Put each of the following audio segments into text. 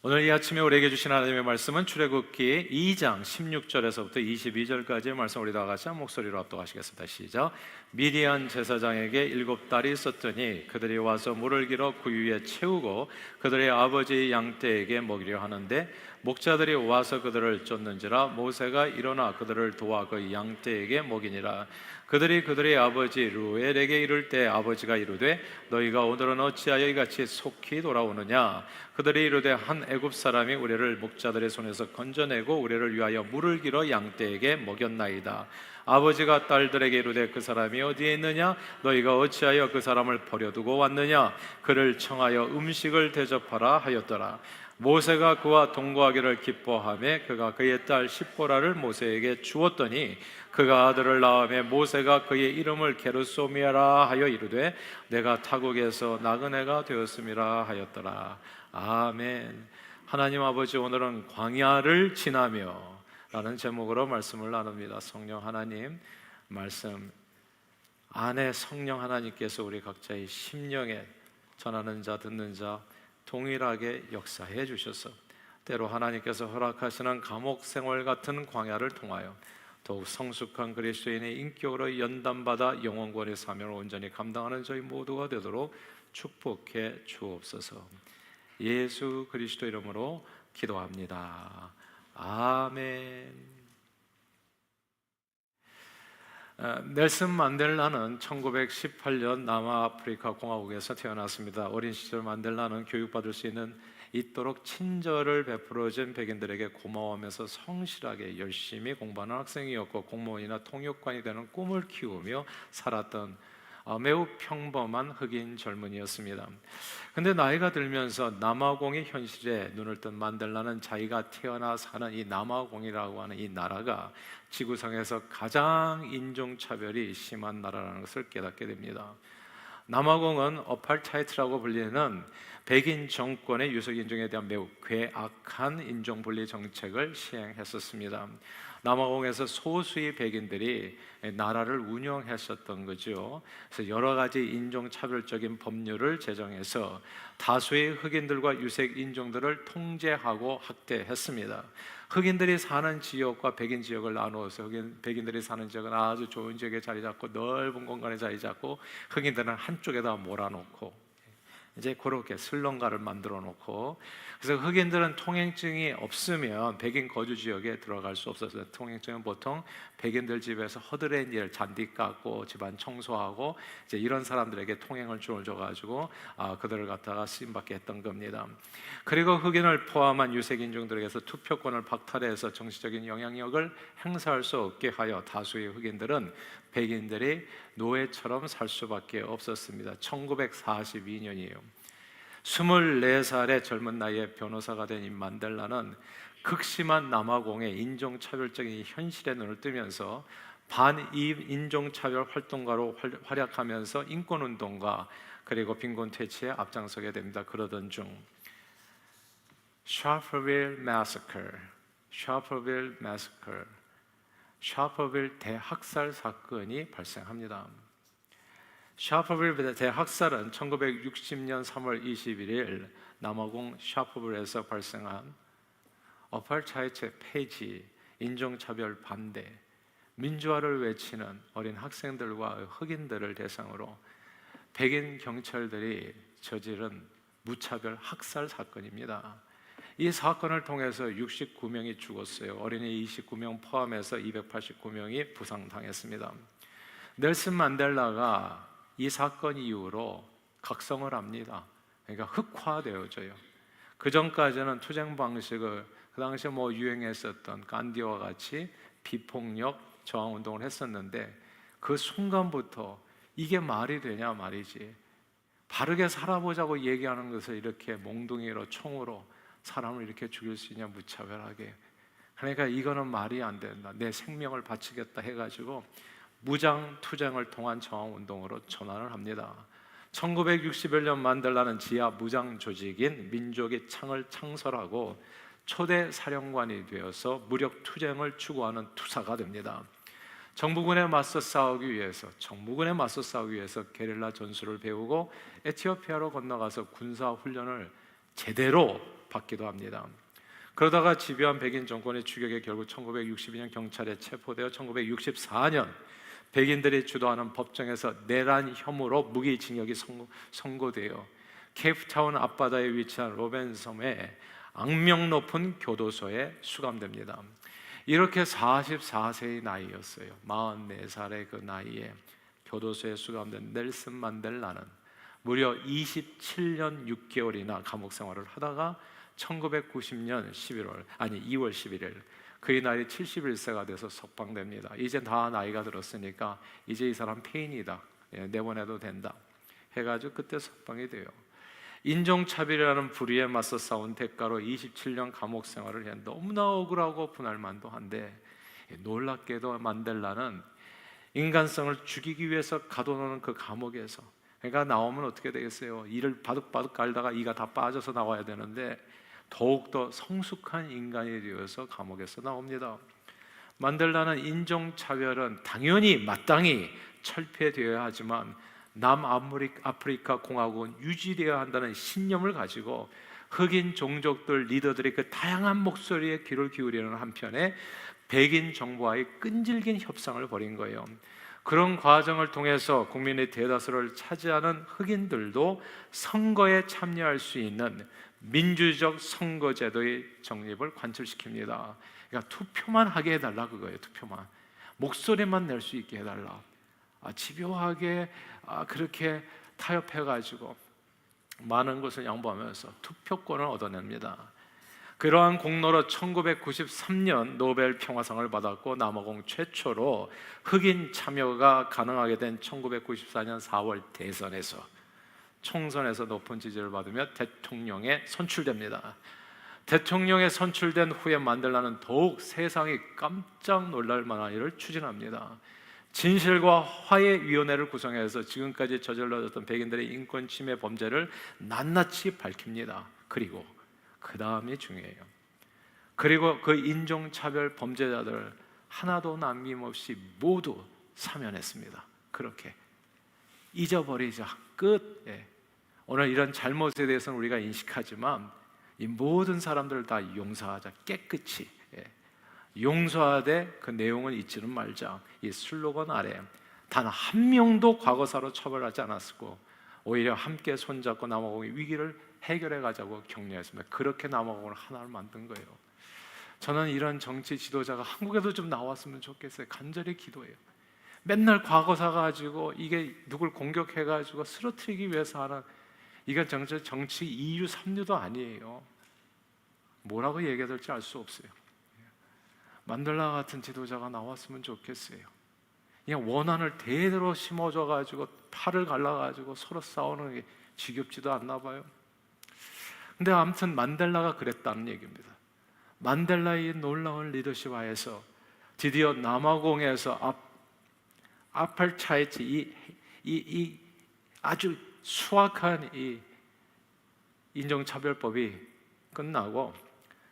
오늘 이 아침에 우리에게 주신 하나님의 말씀은 출애굽기 2장 16절에서부터 22절까지의 말씀, 우리 다 같이 한 목소리로 합독하시겠습니다. 시작. 미디안 제사장에게 7달이 있었더니 그들이 와서 물을 길어 구유에 채우고 그들의 아버지 양떼에게 먹이려 하는데 목자들이 와서 그들을 쫓는지라 모세가 일어나 그들을 도와 그 양떼에게 먹이니라. 그들이 그들의 아버지 루엘에게 이를 때 아버지가 이르되 너희가 오늘은 어찌하여 이같이 속히 돌아오느냐. 그들이 이르되 한 애굽 사람이 우리를 목자들의 손에서 건져내고 우리를 위하여 물을 길어 양떼에게 먹였나이다. 아버지가 딸들에게 이르되 그 사람이 어디에 있느냐. 너희가 어찌하여 그 사람을 버려두고 왔느냐. 그를 청하여 음식을 대접하라 하였더라. 모세가 그와 동거하기를 기뻐하며 그가 그의 딸 십보라를 모세에게 주었더니 그가 아들을 낳으며 모세가 그의 이름을 게르소미아라 하여 이르되 내가 타국에서 나그네가 되었음이라 하였더라. 아멘. 하나님 아버지, 오늘은 광야를 지나며 라는 제목으로 말씀을 나눕니다. 성령 하나님, 말씀 안에 성령 하나님께서 우리 각자의 심령에 전하는 자 듣는 자 동일하게 역사해 주셔서 때로 하나님께서 허락하시는 감옥 생활 같은 광야를 통하여 더욱 성숙한 그리스도인의 인격으로 연단받아 영원권의 사명을 온전히 감당하는 저희 모두가 되도록 축복해 주옵소서. 예수 그리스도 이름으로 기도합니다. 아멘. 넬슨 만델라는 1918년 남아프리카 공화국에서 태어났습니다. 어린 시절 만델라는 교육받을 수 있는 있도록 친절을 베풀어준 백인들에게 고마워하면서 성실하게 열심히 공부하는 학생이었고 공무원이나 통역관이 되는 꿈을 키우며 살았던 매우 평범한 흑인 젊은이였습니다. 근데 나이가 들면서 남아공의 현실에 눈을 뜬 만델라는 자기가 태어나 사는 이 남아공이라고 하는 이 나라가 지구상에서 가장 인종차별이 심한 나라라는 것을 깨닫게 됩니다. 남아공은 어파르타이드라고 불리는 백인 정권의 유색인종에 대한 매우 괴악한 인종분리 정책을 시행했었습니다. 남아공에서 소수의 백인들이 나라를 운영했었던 거죠. 그래서 여러 가지 인종차별적인 법률을 제정해서 다수의 흑인들과 유색 인종들을 통제하고 학대했습니다. 흑인들이 사는 지역과 백인 지역을 나누어서 백인들이 사는 지역은 아주 좋은 지역에 자리 잡고 넓은 공간에 자리 잡고 흑인들은 한쪽에다 몰아놓고 이제 그렇게 슬럼가를 만들어 놓고, 그래서 흑인들은 통행증이 없으면 백인 거주 지역에 들어갈 수 없었어요. 통행증은 보통 백인들 집에서 허드렛 일, 잔디 깎고 집안 청소하고 이제 이런 사람들에게 통행을 줘가지고 그들을 갖다가 쓰임받게 했던 겁니다. 그리고 흑인을 포함한 유색 인종들에게서 투표권을 박탈해서 정치적인 영향력을 행사할 수 없게 하여 다수의 흑인들은 백인들이 노예처럼 살 수밖에 없었습니다. 1942년이에요. 24살의 젊은 나이에 변호사가 된 이 만델라는 극심한 남아공의 인종차별적인 현실에 눈을 뜨면서 반인종차별 활동가로 활약하면서 인권운동과 그리고 빈곤퇴치에 앞장서게 됩니다. 그러던 중 샤퍼빌 대학살 사건이 발생합니다. 샤퍼빌 대학살은 1960년 3월 21일 남아공 샤퍼빌에서 발생한 어파르타이드 폐지, 인종차별 반대, 민주화를 외치는 어린 학생들과 흑인들을 대상으로 백인 경찰들이 저지른 무차별 학살 사건입니다. 이 사건을 통해서 69명이 죽었어요. 어린이 29명 포함해서 289명이 부상당했습니다. 넬슨 만델라가 이 사건 이후로 각성을 합니다. 그러니까 흑화되어져요. 그 전까지는 투쟁 방식을 그 당시에 유행했었던 간디와 같이 비폭력 저항 운동을 했었는데 그 순간부터 이게 말이 되냐 말이지. 바르게 살아보자고 얘기하는 것을 이렇게 몽둥이로 총으로 사람을 이렇게 죽일 수 있냐, 무차별하게. 그러니까 이거는 말이 안 된다. 내 생명을 바치겠다 해가지고 무장 투쟁을 통한 저항운동으로 전환을 합니다. 1961년 만델라는 지하 무장 조직인 민족의 창을 창설하고 초대 사령관이 되어서 무력 투쟁을 추구하는 투사가 됩니다. 정부군에 맞서 싸우기 위해서 게릴라 전술을 배우고 에티오피아로 건너가서 군사 훈련을 제대로 받기도 합니다. 그러다가 집요한 백인 정권의 추격에 결국 1962년 경찰에 체포되어 1964년 백인들이 주도하는 법정에서 내란 혐의로 무기징역이 선고되어 케이프타운 앞바다에 위치한 로벤섬의 악명 높은 교도소에 수감됩니다. 이렇게 44세의 나이였어요. 44살의 그 나이에 교도소에 수감된 넬슨 만델라는 무려 27년 6개월이나 감옥 생활을 하다가 1990년 2월 11일 그의 나이 71세가 돼서 석방됩니다. 이제 다 나이가 들었으니까 이제 이 사람 폐인이다, 내보내도 된다 해가지고 그때 석방이 돼요. 인종차별이라는 불의에 맞서 싸운 대가로 27년 감옥 생활을 해 너무나 억울하고 분할만도 한데, 놀랍게도 만델라는 인간성을 죽이기 위해서 가둬놓는 그 감옥에서, 그러니까 나오면 어떻게 되겠어요? 이를 바득바득 갈다가 이가 다 빠져서 나와야 되는데 더욱더 성숙한 인간이 되어서 감옥에서 나옵니다. 만델라는 인종차별은 당연히 마땅히 철폐되어야 하지만 남아프리카 공화국은 유지되어야 한다는 신념을 가지고 흑인 종족들 리더들의 그 다양한 목소리에 귀를 기울이는 한편에 백인 정부와의 끈질긴 협상을 벌인 거예요. 그런 과정을 통해서 국민의 대다수를 차지하는 흑인들도 선거에 참여할 수 있는 민주적 선거제도의 정립을 관철시킵니다. 그러니까 투표만 하게 해달라, 그거예요. 투표만, 목소리만 낼 수 있게 해달라. 집요하게 그렇게 타협해가지고 많은 것을 양보하면서 투표권을 얻어냅니다. 그러한 공로로 1993년 노벨 평화상을 받았고 남아공 최초로 흑인 참여가 가능하게 된 1994년 4월 대선에서 총선에서 높은 지지를 받으며 대통령에 선출됩니다. 대통령에 선출된 후에 만델라는 더욱 세상이 깜짝 놀랄 만한 일을 추진합니다. 진실과 화해위원회를 구성해서 지금까지 저질러졌던 백인들의 인권 침해 범죄를 낱낱이 밝힙니다. 그리고 그 다음이 중요해요. 그리고 그 인종차별 범죄자들 하나도 남김없이 모두 사면했습니다. 그렇게 잊어버리자, 끝. 오늘 이런 잘못에 대해서는 우리가 인식하지만 이 모든 사람들을 다 용서하자, 깨끗이 용서하되 그 내용은 잊지는 말자. 이 슬로건 아래 단 한 명도 과거사로 처벌하지 않았고 오히려 함께 손잡고 남아공의 위기를 해결해 가자고 격려했습니다. 그렇게 남아공을 하나를 만든 거예요. 저는 이런 정치 지도자가 한국에도 좀 나왔으면 좋겠어요. 간절히 기도해요. 맨날 과거사 가지고 이게 누굴 공격해 가지고 쓰러뜨리기 위해서 하는, 이건 정치 2류 3류도 아니에요. 뭐라고 얘기해야 될지 알 수 없어요. 만델라 같은 지도자가 나왔으면 좋겠어요. 그냥 원한을 대대로 심어줘 가지고 팔을 갈라 가지고 서로 싸우는 게 지겹지도 않나 봐요. 근데 아무튼 만델라가 그랬다는 얘기입니다. 만델라의 놀라운 리더십 하에서 드디어 남아공에서 아파르타이드, 이 아주 수악한 이 인종차별법이 끝나고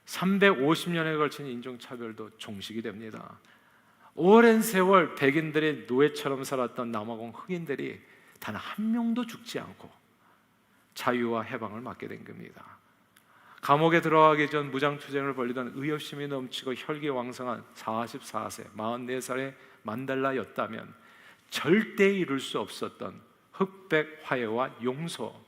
350년에 걸친 인종차별도 종식이 됩니다. 오랜 세월 백인들의 노예처럼 살았던 남아공 흑인들이 단 한 명도 죽지 않고 자유와 해방을 맞게 된 겁니다. 감옥에 들어가기 전 무장투쟁을 벌이던 의협심이 넘치고 혈기왕성한 44세, 44살의 만델라였다면 절대 이룰 수 없었던 흑백 화해와 용서,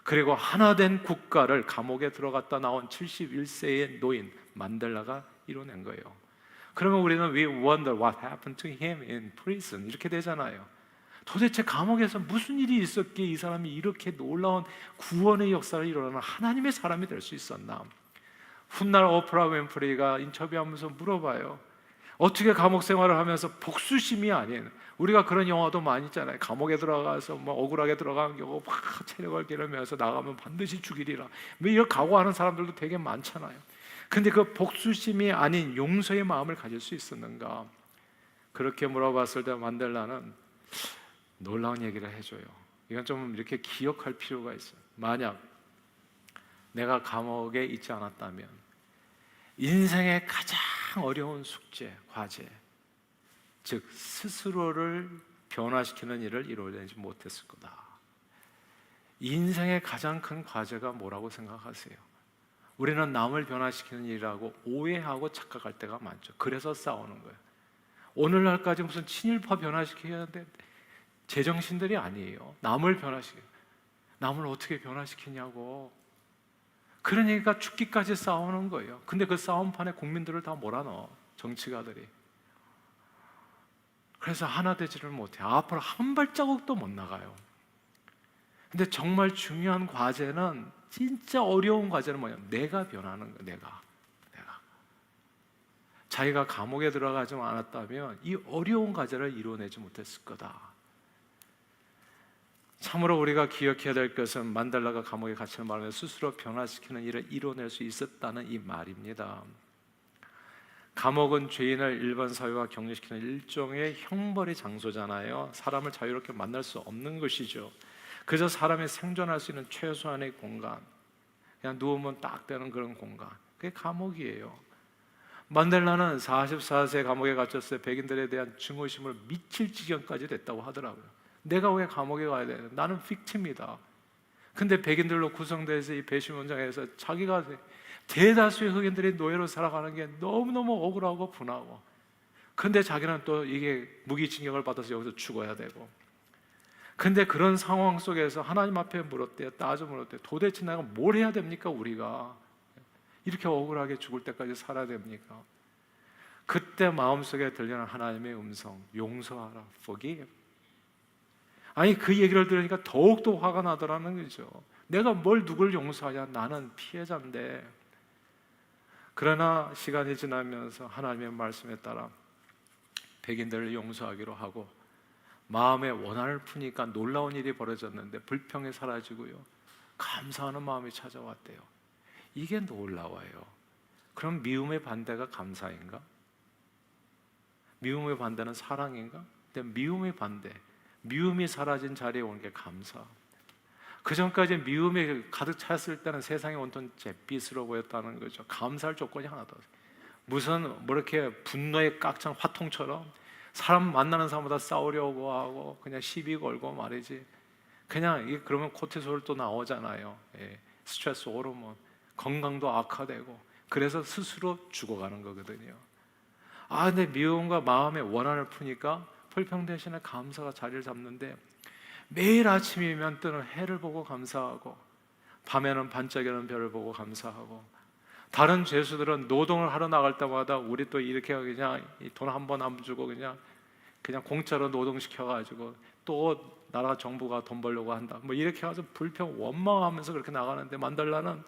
그리고 하나된 국가를 감옥에 들어갔다 나온 71세의 노인 만델라가 이뤄낸 거예요. 그러면 우리는 We wonder what happened to him in prison 이렇게 되잖아요. 도대체 감옥에서 무슨 일이 있었기에 이 사람이 이렇게 놀라운 구원의 역사를 이뤄내는 하나님의 사람이 될 수 있었나? 훗날 오프라 윈프리가 인터뷰하면서 물어봐요. 어떻게 감옥 생활을 하면서 복수심이 아닌, 우리가 그런 영화도 많이 있잖아요. 감옥에 들어가서 뭐 억울하게 들어가는 경우 막 체력을 기르면서 나가면 반드시 죽이리라, 뭐 이걸 각오하는 사람들도 되게 많잖아요. 근데 그 복수심이 아닌 용서의 마음을 가질 수 있었는가? 그렇게 물어봤을 때 만델라는 놀라운 얘기를 해줘요. 이건 좀 이렇게 기억할 필요가 있어요. 만약 내가 감옥에 있지 않았다면 인생의 가장 어려운 숙제, 과제, 즉 스스로를 변화시키는 일을 이루어내지 못했을 거다. 인생의 가장 큰 과제가 뭐라고 생각하세요? 우리는 남을 변화시키는 일이라고 오해하고 착각할 때가 많죠. 그래서 싸우는 거예요. 오늘날까지 무슨 친일파 변화시켜야 하는데 제정신들이 아니에요. 남을 변화시켜. 남을 어떻게 변화시키냐고. 그러니까 죽기까지 싸우는 거예요. 근데 그 싸움판에 국민들을 다 몰아넣어, 정치가들이. 그래서 하나 되지를 못해요. 앞으로 한 발자국도 못 나가요. 근데 정말 중요한 과제는, 진짜 어려운 과제는 뭐냐? 내가 변하는 거예요. 내가. 자기가 감옥에 들어가지 않았다면 이 어려운 과제를 이뤄내지 못했을 거다. 참으로 우리가 기억해야 될 것은 만델라가 감옥에 갇히는 바람에 스스로 변화시키는 일을 이뤄낼 수 있었다는 이 말입니다. 감옥은 죄인을 일반 사회와 격리시키는 일종의 형벌의 장소잖아요. 사람을 자유롭게 만날 수 없는 것이죠. 그저 사람이 생존할 수 있는 최소한의 공간, 그냥 누우면 딱 되는 그런 공간, 그게 감옥이에요. 만델라는 44세 감옥에 갇혔을 때 백인들에 대한 증오심을 미칠 지경까지 됐다고 하더라고요. 내가 왜 감옥에 가야 돼? 나는 픽티입니다. 근데 백인들로 구성되어 이 배심 원장에서 자기가 대다수의 흑인들이 노예로 살아가는 게 너무너무 억울하고 분하고, 근데 자기는 또 이게 무기징역을 받아서 여기서 죽어야 되고, 근데 그런 상황 속에서 하나님 앞에 물었대요. 물었대요. 도대체 내가 뭘 해야 됩니까? 우리가 이렇게 억울하게 죽을 때까지 살아야 됩니까? 그때 마음속에 들리는 하나님의 음성, 용서하라, forgive. 아니, 그 얘기를 들으니까 더욱더 화가 나더라는 거죠. 내가 뭘 누굴 용서하냐? 나는 피해자인데. 그러나 시간이 지나면서 하나님의 말씀에 따라 백인들을 용서하기로 하고 마음의 원한을 푸니까 놀라운 일이 벌어졌는데 불평이 사라지고요, 감사하는 마음이 찾아왔대요. 이게 놀라워요. 그럼 미움의 반대가 감사인가? 미움의 반대는 사랑인가? 근데 미움의 반대, 미움이 사라진 자리에 오는 게 감사. 그 전까지 미움이 가득 찼을 때는 세상이 온통 잿빛으로 보였다는 거죠. 감사할 조건이 하나도 없어요. 무슨 뭐 이렇게 분노에 꽉 찬 화통처럼 사람 만나는 사람보다 싸우려고 하고 그냥 시비 걸고 말이지. 그냥 이게 그러면 코티솔 또 나오잖아요. 예, 스트레스 호르몬, 건강도 악화되고, 그래서 스스로 죽어가는 거거든요. 근데 미움과 마음의 원한을 푸니까 불평 대신에 감사가 자리를 잡는데, 매일 아침이면 뜨는 해를 보고 감사하고 밤에는 반짝이는 별을 보고 감사하고, 다른 죄수들은 노동을 하러 나갈 때마다 우리 또 이렇게 그냥 돈 한 번 안 주고 그냥 공짜로 노동시켜가지고 또 나라 정부가 돈 벌려고 한다 뭐 이렇게 해가지고 불평 원망하면서 그렇게 나가는데, 만델라는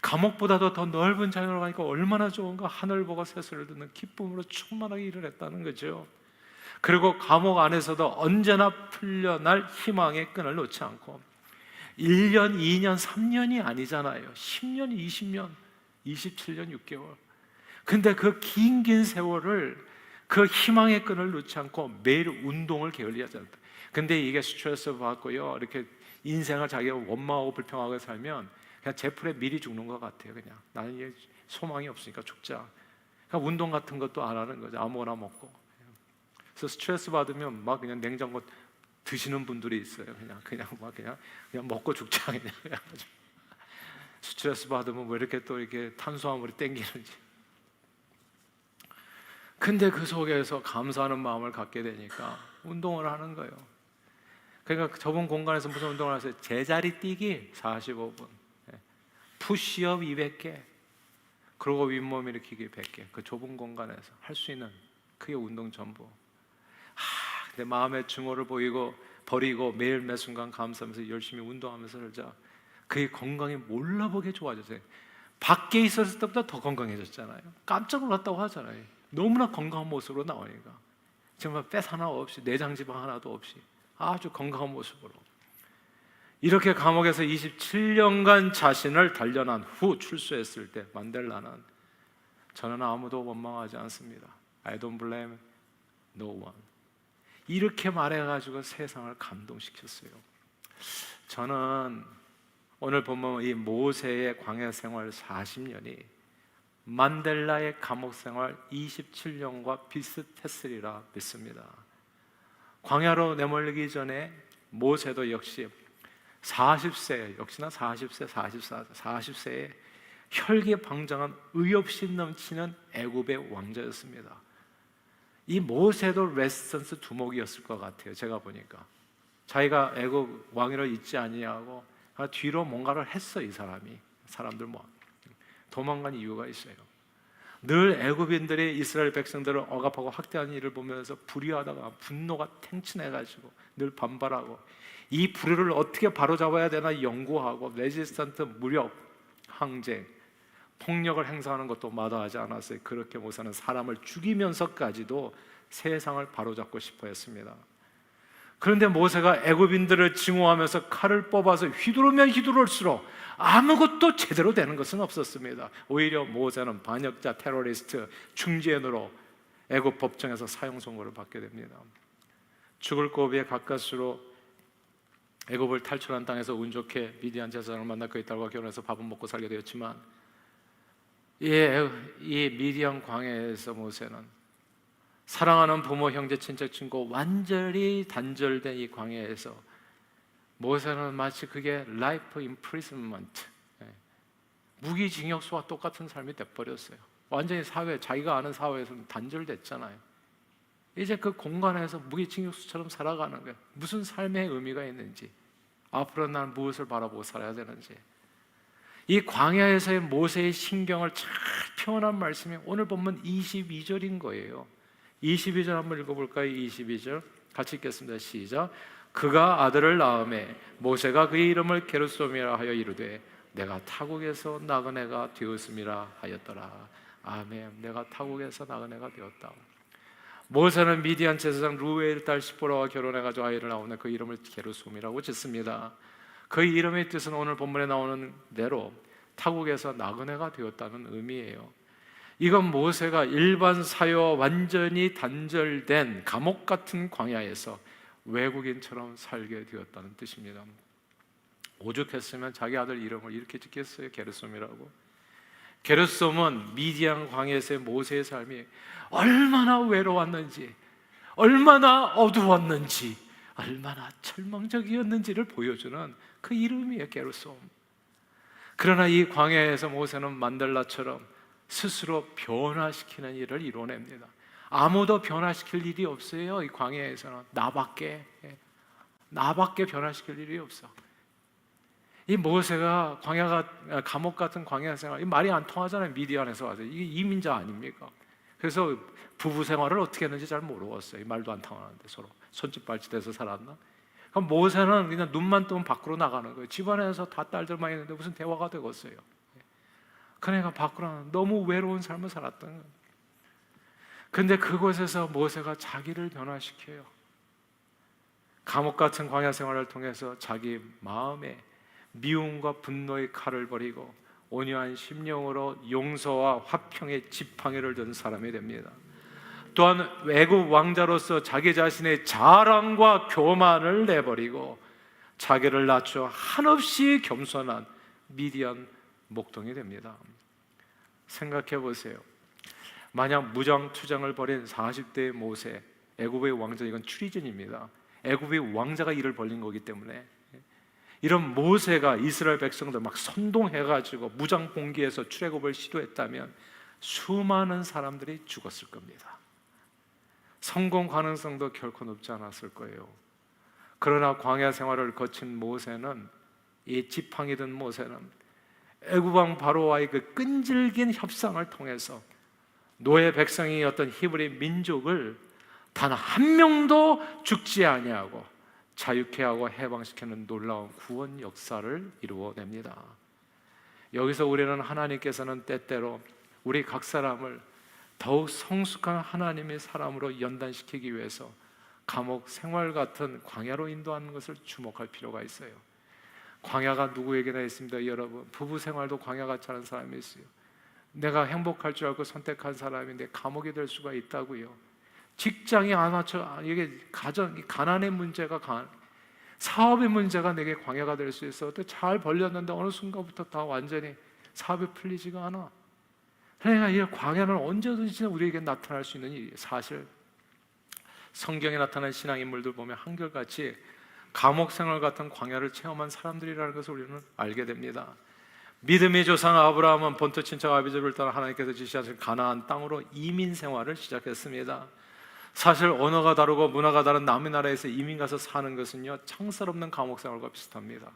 감옥보다도 더 넓은 자유로 가니까 얼마나 좋은가, 하늘 보고 새소리를 듣는 기쁨으로 충만하게 일을 했다는 거죠. 그리고 감옥 안에서도 언제나 풀려날 희망의 끈을 놓지 않고, 1년, 2년, 3년이 아니잖아요. 10년, 20년, 27년, 6개월. 근데 그 긴 세월을 그 희망의 끈을 놓지 않고 매일 운동을 게을리하지 않다. 근데 이게 스트레스 받고요, 이렇게 인생을 자기가 원망하고 불평하고 살면 그냥 제풀에 미리 죽는 것 같아요. 그냥 나는 이게 소망이 없으니까 죽자. 그러니까 운동 같은 것도 안 하는 거죠. 아무거나 먹고. 그래서 스트레스 받으면 막 그냥 냉장고 드시는 분들이 있어요. 그냥 먹고 죽자 그냥. 스트레스 받으면 왜 이렇게 또 이렇게 탄수화물이 땡기는지. 근데 그 속에서 감사하는 마음을 갖게 되니까 운동을 하는 거예요. 그러니까 좁은 공간에서 무슨 운동을 하세요? 제자리 뛰기 45분, 푸시업 200개, 그리고 윗몸 일으키기 100개. 그 좁은 공간에서 할 수 있는 그게 운동 전부. 근데 마음의 증오를 버리고 매일 매 순간 감사하면서 열심히 운동하면서 살자. 그의 건강이 몰라보게 좋아졌어요. 밖에 있었을 때보다 더 건강해졌잖아요. 깜짝 놀랐다고 하잖아요. 너무나 건강한 모습으로 나오니까. 정말 뺏 하나 없이, 내장 지방 하나도 없이 아주 건강한 모습으로. 이렇게 감옥에서 27년간 자신을 단련한 후 출소했을 때 만델라는, 저는 아무도 원망하지 않습니다. I don't blame no one. 이렇게 말해가지고 세상을 감동시켰어요. 저는 오늘 보면 이 모세의 광야 생활 40년이 만델라의 감옥 생활 27년과 비슷했으리라 믿습니다. 광야로 내몰리기 전에 모세도 역시 40세, 역시나 40세, 44, 40세에 혈기방장한 의욕심 넘치는 애굽의 왕자였습니다. 이 모세도 레지스턴스 두목이었을 것 같아요. 제가 보니까 자기가 애굽 왕위를 잊지 아니하고 뒤로 뭔가를 했어. 이 사람들 도망간 이유가 있어요. 늘 애굽인들이 이스라엘 백성들을 억압하고 학대하는 일을 보면서 불의하다가 분노가 탱친해가지고 늘 반발하고 이 불의를 어떻게 바로잡아야 되나 연구하고 레지스턴트 무력, 항쟁, 폭력을 행사하는 것도 마다하지 않았어요. 그렇게 모세는 사람을 죽이면서까지도 세상을 바로잡고 싶어 했습니다. 그런데 모세가 애굽인들을 증오하면서 칼을 뽑아서 휘두르면 휘두를수록 아무것도 제대로 되는 것은 없었습니다. 오히려 모세는 반역자, 테러리스트, 중지인으로 애굽 법정에서 사형 선고를 받게 됩니다. 죽을 고비에 가까스로 애굽을 탈출한 땅에서 운 좋게 미디안 제사장을 만나 그의 딸과 결혼해서 밥은 먹고 살게 되었지만 이 미디안 광야에서 모세는 사랑하는 부모, 형제, 친척, 친구 완전히 단절된 이 광야에서 모세는 마치 그게 라이프 임프리즌먼트, 무기징역수와 똑같은 삶이 돼버렸어요. 완전히 자기가 아는 사회에서 단절됐잖아요. 이제 그 공간에서 무기징역수처럼 살아가는 거예요. 무슨 삶의 의미가 있는지, 앞으로 난 무엇을 바라보고 살아야 되는지. 이 광야에서의 모세의 신경을 잘 표현한 말씀이 오늘 본문 22절인 거예요. 22절 한번 읽어볼까요? 22절 같이 읽겠습니다. 시작. 그가 아들을 낳음에 모세가 그의 이름을 게르솜이라 하여 이르되 내가 타국에서 낳은 애가 되었음이라 하였더라. 아멘. 내가 타국에서 낳은 애가 되었다. 모세는 미디안 제사장 루웨일 딸 시보라와 결혼해가지고 아이를 낳으며 그 이름을 게르솜이라고 짓습니다. 그의 이름의 뜻은 오늘 본문에 나오는 대로 타국에서 낳은 애가 되었다는 의미예요. 이건 모세가 일반 사회와 완전히 단절된 감옥 같은 광야에서 외국인처럼 살게 되었다는 뜻입니다. 오죽했으면 자기 아들 이름을 이렇게 짓겠어요? 게르솜이라고. 게르솜은 미디안 광야에서의 모세의 삶이 얼마나 외로웠는지, 얼마나 어두웠는지, 얼마나 절망적이었는지를 보여주는 그 이름이에요. 게르솜. 그러나 이 광야에서 모세는 만델라처럼 스스로 변화시키는 일을 이뤄냅니다. 아무도 변화시킬 일이 없어요. 이 광야에서는 나밖에 변화시킬 일이 없어. 이 모세가 감옥 같은 광야 생활, 이 말이 안 통하잖아요. 미디안에서 와서. 이게 이민자 아닙니까? 그래서 부부 생활을 어떻게 했는지 잘 모르겠어요. 말도 안 통하는데 서로 손짓 발짓해서 살았나? 그럼 모세는 그냥 눈만 뜨면 밖으로 나가는 거예요. 집안에서 다 딸들만 있는데 무슨 대화가 되겠어요? 그러니까 밖으로 너무 외로운 삶을 살았던 거예요. 근데 그곳에서 모세가 자기를 변화시켜요. 감옥 같은 광야 생활을 통해서 자기 마음에 미움과 분노의 칼을 버리고 온유한 심령으로 용서와 화평의 지팡이를 든 사람이 됩니다. 또한 애굽 왕자로서 자기 자신의 자랑과 교만을 내버리고 자기를 낮춰 한없이 겸손한 미디안 목동이 됩니다. 생각해 보세요. 만약 무장투장을 벌인 40대의 모세, 애굽의 왕자, 이건 추리진입니다. 애굽의 왕자가 이를 벌린 거기 때문에 이런 모세가 이스라엘 백성들 막 선동해가지고 무장봉기해서 출애굽을 시도했다면 수많은 사람들이 죽었을 겁니다. 성공 가능성도 결코 높지 않았을 거예요. 그러나 광야 생활을 거친 모세는, 이 지팡이 든 모세는 애굽 왕 바로와의 그 끈질긴 협상을 통해서 노예 백성이었던 히브리 민족을 단 한 명도 죽지 아니하고 자유케 하고 해방시키는 놀라운 구원 역사를 이루어냅니다. 여기서 우리는 하나님께서는 때때로 우리 각 사람을 더욱 성숙한 하나님의 사람으로 연단시키기 위해서 감옥 생활 같은 광야로 인도하는 것을 주목할 필요가 있어요. 광야가 누구에게나 있습니다. 여러분, 부부 생활도 광야 같지 않은 사람이 있어요. 내가 행복할 줄 알고 선택한 사람인데 감옥이 될 수가 있다고요. 직장이 안 맞춰, 이게 가난의 문제가, 사업의 문제가 내게 광야가 될 수 있어. 또 잘 벌렸는데 어느 순간부터 다 완전히 사업이 풀리지가 않아. 그러니까 이 광야는 언제든지 우리에게 나타날 수 있는 일이에요. 사실 성경에 나타난 신앙인물들 보면 한결같이 감옥 생활 같은 광야를 체험한 사람들이라는 것을 우리는 알게 됩니다. 믿음의 조상 아브라함은 본토 친척 아비집을 따라 하나님께서 지시하신 가나안 땅으로 이민 생활을 시작했습니다. 사실 언어가 다르고 문화가 다른 남의 나라에서 이민 가서 사는 것은요, 창살 없는 감옥 생활과 비슷합니다.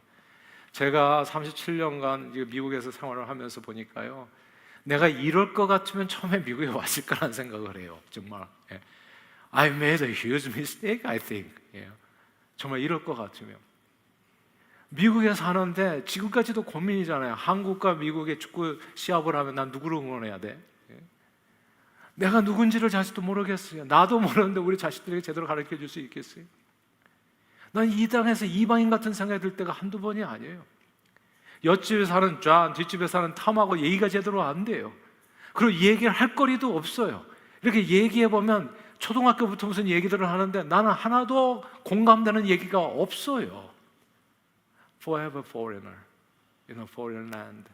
제가 37년간 미국에서 생활을 하면서 보니까요, 내가 이럴 것 같으면 처음에 미국에 왔을 거라는 생각을 해요. 정말. I made a huge mistake, I think. 정말 이럴 것 같으면. 미국에 사는데 지금까지도 고민이잖아요. 한국과 미국의 축구 시합을 하면 난 누구를 응원해야 돼? 내가 누군지를 자식도 모르겠어요. 나도 모르는데 우리 자식들에게 제대로 가르쳐 줄 수 있겠어요? 난 이 땅에서 이방인 같은 생각이 들 때가 한두 번이 아니에요. 옆집에 사는 존, 뒷집에 사는 탐하고 얘기가 제대로 안 돼요. 그리고 얘기를 할 거리도 없어요. 이렇게 얘기해보면 초등학교부터 무슨 얘기들을 하는데 나는 하나도 공감되는 얘기가 없어요. Forever foreigner in a foreign land.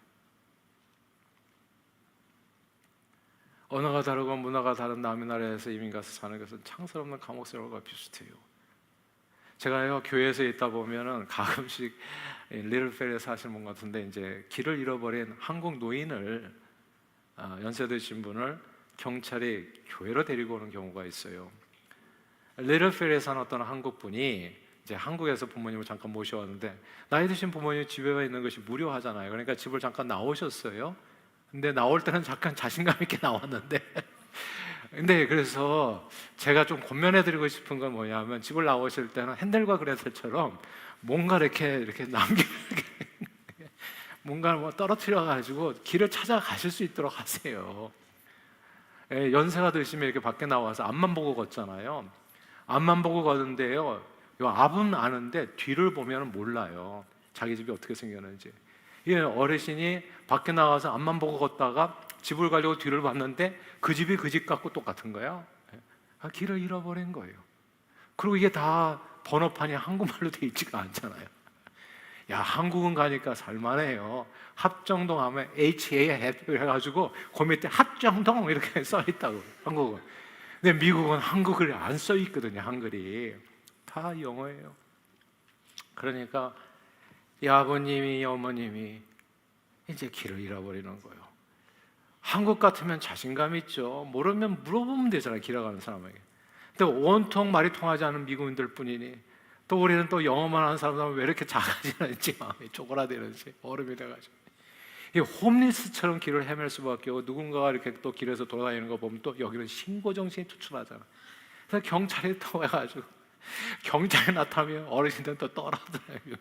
언어가 다르고 문화가 다른 남의 나라에서 이민 가서 사는 것은 창살 없는 감옥 생활과 비슷해요. 제가요, 교회에서 있다 보면은 가끔씩 리틀펠에 사시는 분 같은데 이제 길을 잃어버린 한국 노인을 연세 드신 분을 경찰이 교회로 데리고 오는 경우가 있어요. 리틀펠에 사는 어떤 한국 분이 이제 한국에서 부모님을 잠깐 모셔왔는데 나이 드신 부모님 집에 있는 것이 무료하잖아요. 그러니까 집을 잠깐 나오셨어요. 근데 나올 때는 잠깐 자신감 있게 나왔는데 근데 그래서 제가 좀 권면해드리고 싶은 건 뭐냐면 집을 나오실 때는 핸델과 그레텔처럼 뭔가 이렇게 남겨 뭔가 뭐 떨어뜨려 가지고 길을 찾아가실 수 있도록 하세요. 연세가 드시면 이렇게 밖에 나와서 앞만 보고 걷잖아요. 앞만 보고 걷는데요, 요 앞은 아는데 뒤를 보면 몰라요. 자기 집이 어떻게 생겼는지. 이 어르신이 밖에 나가서 앞만 보고 걷다가 집을 가려고 뒤를 봤는데 그 집이 그 집 같고 똑같은 거야. 길을 잃어버린 거예요. 그리고 이게 다 번호판이 한국말로 돼 있지가 않잖아요. 야, 한국은 가니까 살만해요. 합정동 하면 HA 해가지고 그 밑에 합정동 이렇게 써 있다고, 한국은. 근데 미국은 한국글이 안 써 있거든요. 한글이 다 영어예요. 그러니까 이 아버님이, 이 어머님이 이제 길을 잃어버리는 거예요. 한국 같으면 자신감 있죠. 모르면 물어보면 되잖아요, 길어가는 사람에게. 근데 온통 말이 통하지 않은 미국인들 뿐이니 또 우리는 또 영어만 하는 사람들은 왜 이렇게 작아지는지, 마음이 쪼그라드는지, 얼음이 돼가지고 이 홈리스처럼 길을 헤맬 수밖에 없고, 누군가가 이렇게 또 길에서 돌아다니는 거 보면 또 여기는 신고정신이 투출하잖아. 그래서 경찰이 또 와가지고 경찰이 나타나면 어르신들은 또 떨어져요.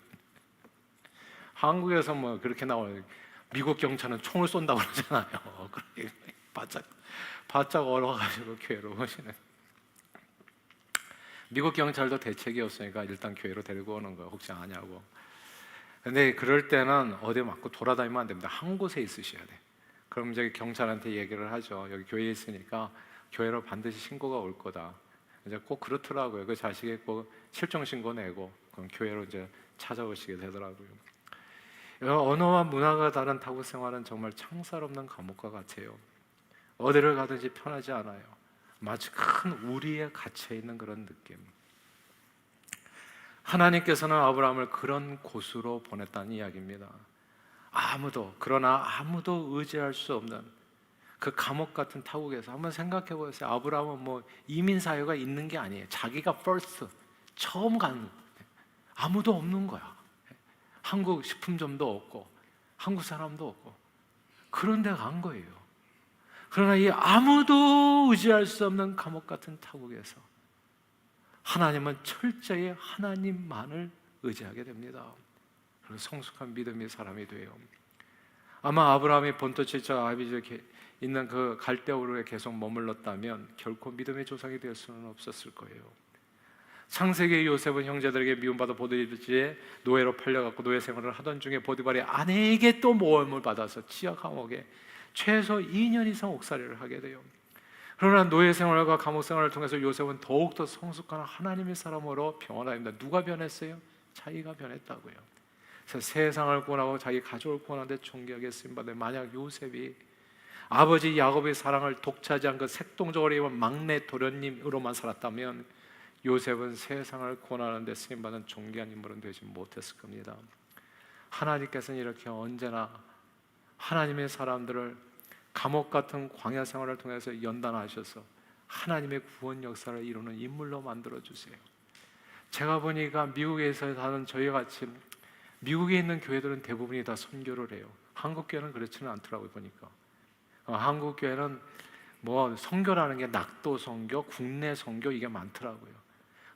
한국에서 뭐 그렇게 나와요. 미국 경찰은 총을 쏜다고 그러잖아요. 바짝 얼어가지고 교회로 오시는. 미국 경찰도 대책이 없으니까 일단 교회로 데리고 오는 거예요. 혹시 아냐고. 근데 그럴 때는 어디 맞고 돌아다니면 안 됩니다. 한 곳에 있으셔야 돼. 그럼 이제 경찰한테 얘기를 하죠. 여기 교회에 있으니까 교회로 반드시 신고가 올 거다. 이제 꼭 그렇더라고요. 그 자식이 꼭 실종 신고 내고 그럼 교회로 이제 찾아오시게 되더라고요. 언어와 문화가 다른 타국 생활은 정말 창살 없는 감옥과 같아요. 어디를 가든지 편하지 않아요. 마치 큰 우리에 갇혀 있는 그런 느낌. 하나님께서는 아브라함을 그런 곳으로 보냈다는 이야기입니다. 그러나 아무도 의지할 수 없는 그 감옥 같은 타국에서 한번 생각해 보세요. 아브라함은 뭐 이민 사유가 있는 게 아니에요. 자기가 first, 처음 가는, 아무도 없는 거야. 한국 식품점도 없고 한국 사람도 없고 그런 데 간 거예요. 그러나 이 아무도 의지할 수 없는 감옥 같은 타국에서 하나님은 철저히 하나님만을 의지하게 됩니다. 그래서 성숙한 믿음의 사람이 돼요. 아마 아브라함이 본토 친척 아비집에 있는 그 갈대우르에 계속 머물렀다면 결코 믿음의 조상이 될 수는 없었을 거예요. 창세기의 요셉은 형제들에게 미움받아 보디발의 노예로 팔려갖고 노예 생활을 하던 중에 보디발의 아내에게 또 모함을 받아서 지하 감옥에 최소 2년 이상 옥살이를 하게 돼요. 그러나 노예 생활과 감옥 생활을 통해서 요셉은 더욱더 성숙한 하나님의 사람으로 변화합니다. 누가 변했어요? 자기가 변했다고요. 그래서 세상을 구원하고 자기 가족을 구원하는데 존귀하게 쓰임받은, 만약 요셉이 아버지 야곱의 사랑을 독차지한 그 색동저고리 입은 막내 도련님으로만 살았다면 요셉은 세상을 고난하는데 쓰임받은 존귀한 인물은 되지 못했을 겁니다. 하나님께서는 이렇게 언제나 하나님의 사람들을 감옥 같은 광야 생활을 통해서 연단하셔서 하나님의 구원 역사를 이루는 인물로 만들어주세요. 제가 보니까 미국에서 사는 저희 같이 미국에 있는 교회들은 대부분이 다 선교를 해요. 한국 교회는 그렇지는 않더라고요. 보니까 한국 교회는 뭐 선교라는 게 낙도 선교, 국내 선교 이게 많더라고요.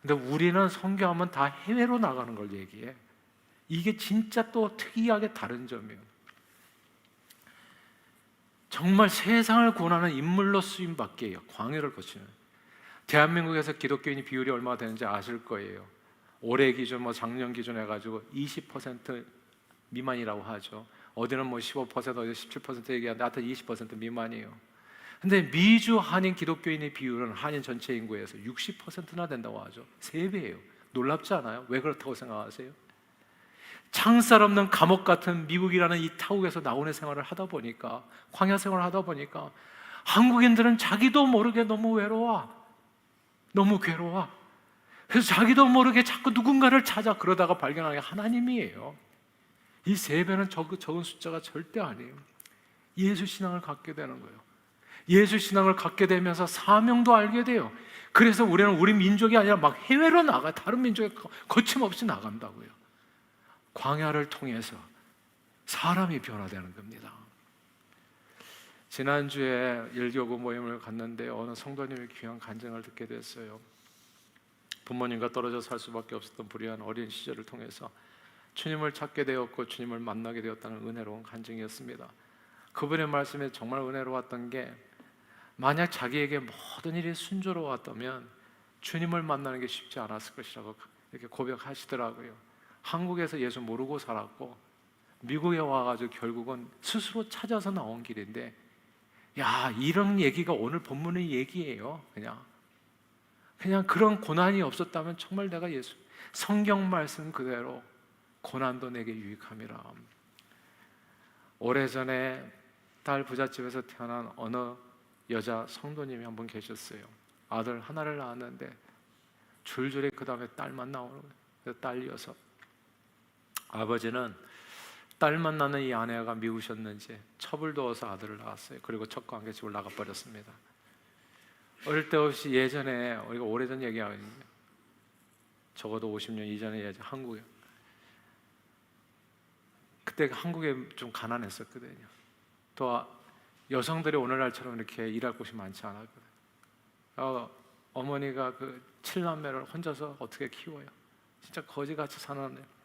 근데 우리는 선교하면 다 해외로 나가는 걸 얘기해. 이게 진짜 또 특이하게 다른 점이에요. 정말 세상을 구원하는 인물로 쓰임 받게 해요. 광야를 거치는. 대한민국에서 기독교인이 비율이 얼마나 되는지 아실 거예요. 올해 기준, 작년 기준 해가지고 20% 미만이라고 하죠. 어디는 15%, 어디 17% 얘기하는데 하여튼 20% 미만이에요. 근데 미주 한인 기독교인의 비율은 한인 전체 인구에서 60%나 된다고 하죠. 3배예요. 놀랍지 않아요? 왜 그렇다고 생각하세요? 창살 없는 감옥 같은 미국이라는 이 타국에서 나오는 생활을 하다 보니까, 광야 생활을 하다 보니까 한국인들은 자기도 모르게 너무 외로워, 너무 괴로워. 그래서 자기도 모르게 자꾸 누군가를 찾아. 그러다가 발견하는 게 하나님이에요. 이 3배는 적은 숫자가 절대 아니에요. 예수 신앙을 갖게 되는 거예요. 예수 신앙을 갖게 되면서 사명도 알게 돼요. 그래서 우리는 우리 민족이 아니라 막 해외로 나가, 다른 민족에 거침없이 나간다고요. 광야를 통해서 사람이 변화되는 겁니다. 지난주에 일교구 모임을 갔는데 어느 성도님의 귀한 간증을 듣게 됐어요. 부모님과 떨어져 살 수밖에 없었던 불의한 어린 시절을 통해서 주님을 찾게 되었고 주님을 만나게 되었다는 은혜로운 간증이었습니다. 그분의 말씀에 정말 은혜로웠던 게, 만약 자기에게 모든 일이 순조로웠다면 주님을 만나는 게 쉽지 않았을 것이라고 이렇게 고백하시더라고요. 한국에서 예수 모르고 살았고 미국에 와가지고 결국은 스스로 찾아서 나온 길인데, 야, 이런 얘기가 오늘 본문의 얘기예요. 그냥 그런 고난이 없었다면 정말 내가 예수, 성경 말씀 그대로 고난도 내게 유익함이라. 오래전에 딸 부잣집에서 태어난 어느 여자 성도님이 한 분 계셨어요. 아들 하나를 낳았는데 줄줄이 그 다음에 딸만 나오는 거예요. 그래서 딸이어서 아버지는 딸만 낳는 이 아내가 미우셨는지 첩을 두어서 아들을 낳았어요. 그리고 첩과 함께 집을 나가버렸습니다. 어릴 때 없이 예전에, 우리가 오래전 얘기하거든요. 적어도 50년 이전에 예전 한국에, 그때 한국에 좀 가난했었거든요. 또 여성들이 오늘날처럼 이렇게 일할 곳이 많지 않았거든요. 어머니가 그 7남매를 혼자서 어떻게 키워요? 진짜 거지같이 사는.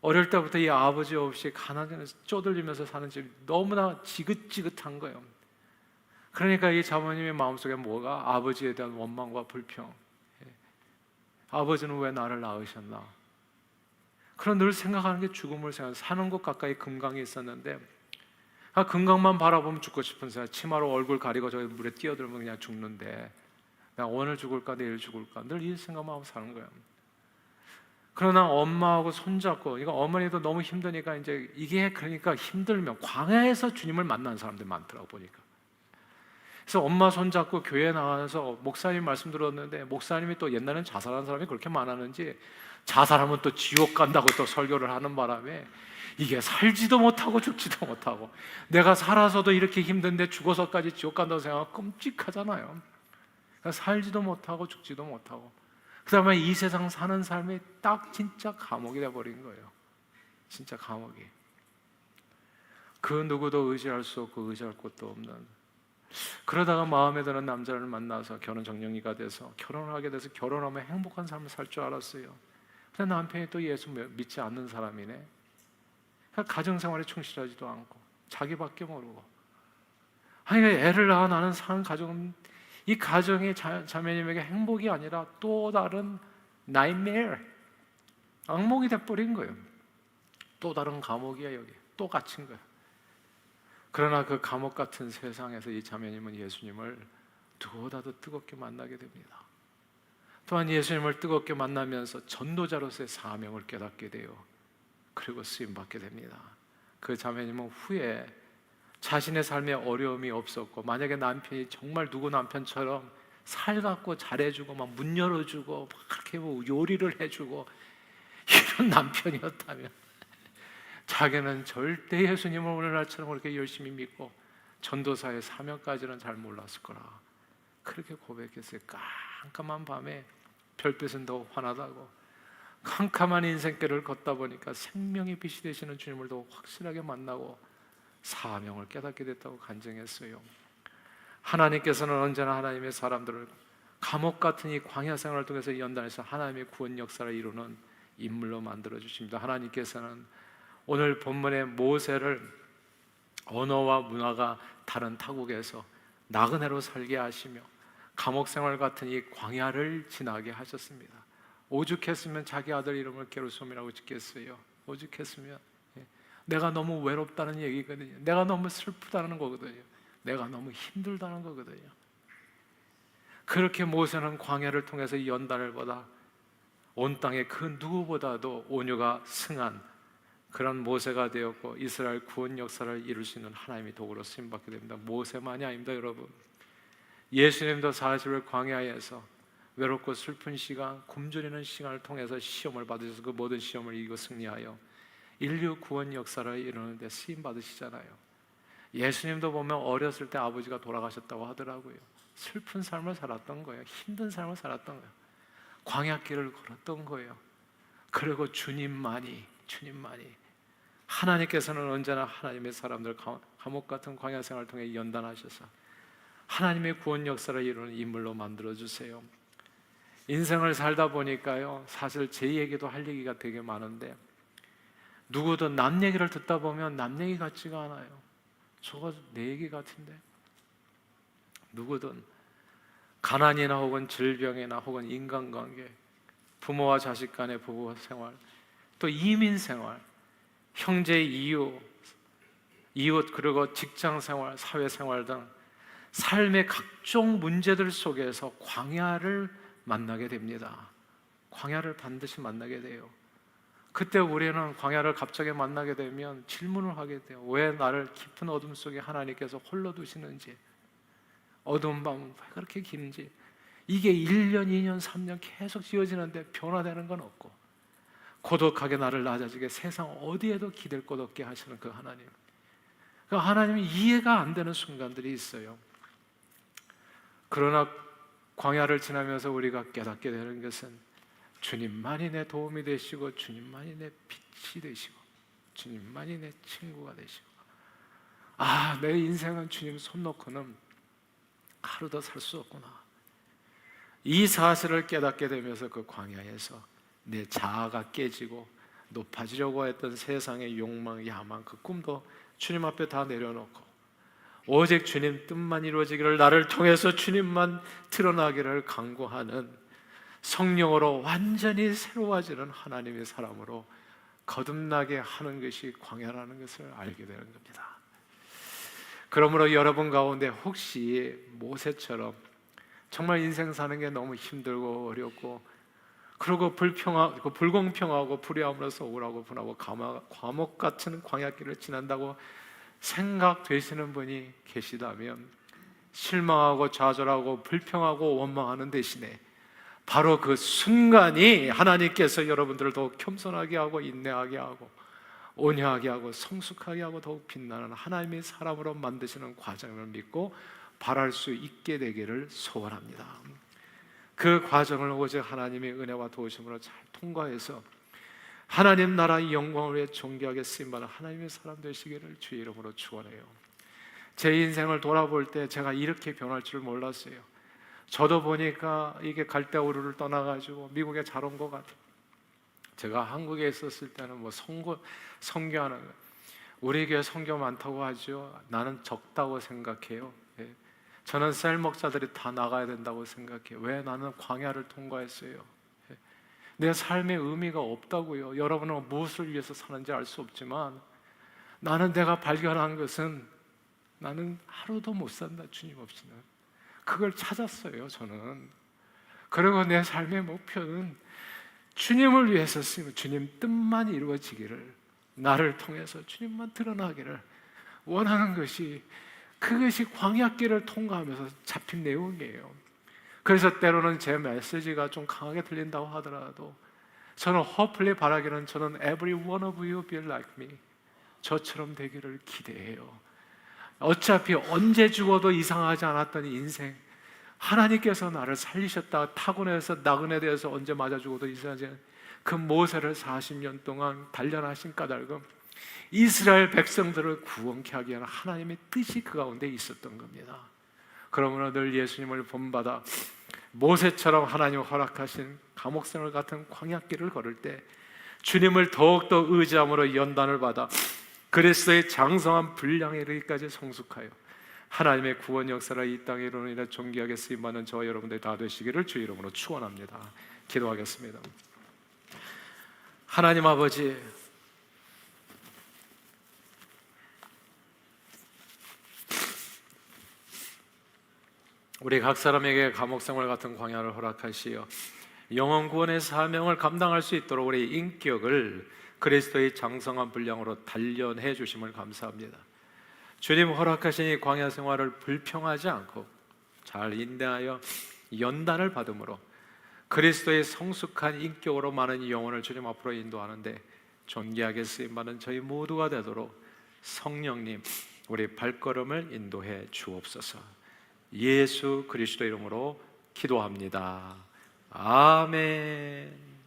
어릴 때부터 이 아버지 없이 가난해서 쪼들리면서 사는 집이 너무나 지긋지긋한 거예요. 그러니까 이 자모님의 마음속에 뭐가? 아버지에 대한 원망과 불평. 아버지는 왜 나를 낳으셨나? 그런 늘 생각하는 게 죽음을 생각. 사는 곳 가까이 금강이 있었는데 금강만 바라보면 죽고 싶은 생각. 치마로 얼굴 가리고 저기 물에 뛰어들면 그냥 죽는데, 나 오늘 죽을까 내일 죽을까 늘 이 생각만 하고 사는 거예요. 그러나 엄마하고 손잡고, 이거 어머니도 너무 힘드니까 이제 이게, 그러니까 힘들면 광야에서 주님을 만나는 사람들이 많더라고 보니까. 그래서 엄마 손잡고 교회 나와서 목사님 말씀 들었는데, 목사님이 또 옛날에는 자살하는 사람이 그렇게 많았는지 자살하면 또 지옥 간다고 또 설교를 하는 바람에 이게 살지도 못하고 죽지도 못하고, 내가 살아서도 이렇게 힘든데 죽어서까지 지옥 간다고 생각하면 끔찍하잖아요. 그러니까 살지도 못하고 죽지도 못하고, 그 다음에 이 세상 사는 삶이 딱 진짜 감옥이 돼버린 거예요. 진짜 감옥이. 그 누구도 의지할 수 없고 의지할 곳도 없는. 그러다가 마음에 드는 남자를 만나서 결혼 정령이가 돼서 결혼을 하게 돼서 결혼하면 행복한 삶을 살 줄 알았어요. 근데 남편이 또 예수 믿지 않는 사람이네. 그러니까 가정생활에 충실하지도 않고 자기밖에 모르고. 아니, 애를 낳아 나는 사는 가정은, 이 가정이 자매님에게 행복이 아니라 또 다른 nightmare, 악몽이 돼버린 거예요. 또 다른 감옥이야. 여기 또 갇힌 거예요. 그러나 그 감옥 같은 세상에서 이 자매님은 예수님을 누구보다 더 뜨겁게 만나게 됩니다. 또한 예수님을 뜨겁게 만나면서 전도자로서의 사명을 깨닫게 돼요. 그리고 쓰임받게 됩니다. 그 자매님은 후에 자신의 삶에 어려움이 없었고, 만약에 남편이 정말 누구 남편처럼 살갑고 잘해주고 막 문 열어주고 막 그렇게 뭐 요리를 해주고 이런 남편이었다면 자기는 절대 예수님을 오늘날처럼 그렇게 열심히 믿고 전도사의 사명까지는 잘 몰랐을 거라 그렇게 고백했어요. 깜깜한 밤에 별빛은 더 환하다고, 캄캄한 인생길을 걷다 보니까 생명의 빛이 되시는 주님을 더 확실하게 만나고 사명을 깨닫게 됐다고 간증했어요. 하나님께서는 언제나 하나님의 사람들을 감옥 같은 이 광야 생활을 통해서 연단해서 하나님의 구원 역사를 이루는 인물로 만들어 주십니다. 하나님께서는 오늘 본문의 모세를 언어와 문화가 다른 타국에서 나그네로 살게 하시며 감옥 생활 같은 이 광야를 지나게 하셨습니다. 오죽했으면 자기 아들 이름을 게르솜이라고 짓겠어요. 오죽했으면 내가 너무 외롭다는 얘기거든요. 내가 너무 슬프다는 거거든요. 내가 너무 힘들다는 거거든요. 그렇게 모세는 광야를 통해서 이 연단을 받아 온 땅에 그 누구보다도 온유가 승한 그런 모세가 되었고 이스라엘 구원 역사를 이룰 수 있는 하나님의 도구로 쓰임받게 됩니다. 모세만이 아닙니다, 여러분. 예수님도 40일 광야에서 외롭고 슬픈 시간, 굶주리는 시간을 통해서 시험을 받으셔서 그 모든 시험을 이기고 승리하여 인류 구원 역사를 이루는 데 쓰임 받으시잖아요. 예수님도 보면 어렸을 때 아버지가 돌아가셨다고 하더라고요. 슬픈 삶을 살았던 거예요. 힘든 삶을 살았던 거예요. 광야길을 걸었던 거예요. 그리고 주님만이 하나님께서는 언제나 하나님의 사람들 감옥 같은 광야 생활을 통해 연단하셔서 하나님의 구원 역사를 이루는 인물로 만들어주세요. 인생을 살다 보니까요, 사실 제 얘기도 할 얘기가 되게 많은데 누구든 남 얘기를 듣다 보면 남 얘기 같지가 않아요. 저거 내 얘기 같은데. 누구든 가난이나 혹은 질병이나 혹은 인간관계, 부모와 자식 간의 부부 생활, 또 이민 생활, 형제 이웃 그리고 직장 생활, 사회 생활 등 삶의 각종 문제들 속에서 광야를 만나게 됩니다. 광야를 반드시 만나게 돼요. 그때 우리는 광야를 갑자기 만나게 되면 질문을 하게 돼요. 왜 나를 깊은 어둠 속에 하나님께서 홀로 두시는지, 어두운 밤은 왜 그렇게 긴지. 이게 1년, 2년, 3년 계속 지어지는데 변화되는 건 없고 고독하게 나를 낮아지게 세상 어디에도 기댈 곳 없게 하시는 그 하나님, 그 하나님이 이해가 안 되는 순간들이 있어요. 그러나 광야를 지나면서 우리가 깨닫게 되는 것은 주님만이 내 도움이 되시고 주님만이 내 빛이 되시고 주님만이 내 친구가 되시고, 내 인생은 주님 손 놓고는 하루도 살 수 없구나. 이 사실을 깨닫게 되면서 그 광야에서 내 자아가 깨지고 높아지려고 했던 세상의 욕망, 야망, 그 꿈도 주님 앞에 다 내려놓고 오직 주님 뜻만 이루어지기를, 나를 통해서 주님만 드러나기를 간구하는 성령으로 완전히 새로워지는 하나님의 사람으로 거듭나게 하는 것이 광야라는 것을 알게 되는 겁니다. 그러므로 여러분 가운데 혹시 모세처럼 정말 인생 사는 게 너무 힘들고 어렵고 그리고 불공평하고 불의함으로써 억울하고 분하고 감옥 같은 광야길을 지난다고 생각되시는 분이 계시다면 실망하고 좌절하고 불평하고 원망하는 대신에 바로 그 순간이 하나님께서 여러분들을 더욱 겸손하게 하고 인내하게 하고 온유하게 하고 성숙하게 하고 더욱 빛나는 하나님의 사람으로 만드시는 과정을 믿고 바랄 수 있게 되기를 소원합니다. 그 과정을 오직 하나님의 은혜와 도우심으로 잘 통과해서 하나님 나라의 영광을 위해 존귀하게 쓰임받는 하나님의 사람 되시기를 주의 이름으로 축원해요. 제 인생을 돌아볼 때 제가 이렇게 변할 줄 몰랐어요. 저도 보니까 이게 갈대우르를 떠나가지고 미국에 잘 온 것 같아요. 제가 한국에 있었을 때는 뭐 선교하는 거, 우리 교회 선교 많다고 하죠. 나는 적다고 생각해요. 저는 쌀 먹자들이 다 나가야 된다고 생각해요. 왜? 나는 광야를 통과했어요. 내 삶의 의미가 없다고요. 여러분은 무엇을 위해서 사는지 알 수 없지만 나는 내가 발견한 것은 나는 하루도 못 산다, 주님 없이는. 그걸 찾았어요, 저는. 그리고 내 삶의 목표는 주님을 위해서 쓰면 주님 뜻만 이루어지기를, 나를 통해서 주님만 드러나기를 원하는 것이, 그것이 광야길을 통과하면서 잡힌 내용이에요. 그래서 때로는 제 메시지가 좀 강하게 들린다고 하더라도 저는 hopefully 바라기는 저는 every one of you be like me, 저처럼 되기를 기대해요. 어차피 언제 죽어도 이상하지 않았던 인생, 하나님께서 나를 살리셨다, 타고내서 나그네 되어서 언제 맞아 죽어도 이상하지 않은 그 모세를 40년 동안 단련하신 까닭은 이스라엘 백성들을 구원케 하기 위한 하나님의 뜻이 그 가운데 있었던 겁니다. 그러므로 늘 예수님을 본받아 모세처럼 하나님 허락하신 감옥생활 같은 광야길을 걸을 때 주님을 더욱더 의지함으로 연단을 받아 그리스도의 장성한 분량에 이르기까지 성숙하여 하나님의 구원 역사를 이 땅에 이루는 존귀하게 쓰임받는 저와 여러분들 다 되시기를 주 이름으로 축원합니다. 기도하겠습니다. 하나님 아버지, 우리 각 사람에게 감옥생활 같은 광야를 허락하시어 영혼 구원의 사명을 감당할 수 있도록 우리 인격을 그리스도의 장성한 분량으로 단련해 주심을 감사합니다. 주님 허락하신 이 광야 생활을 불평하지 않고 잘 인내하여 연단을 받음으로 그리스도의 성숙한 인격으로 많은 영혼을 주님 앞으로 인도하는데 존귀하게 쓰임받는 저희 모두가 되도록 성령님 우리 발걸음을 인도해 주옵소서. 예수 그리스도 이름으로 기도합니다. 아멘.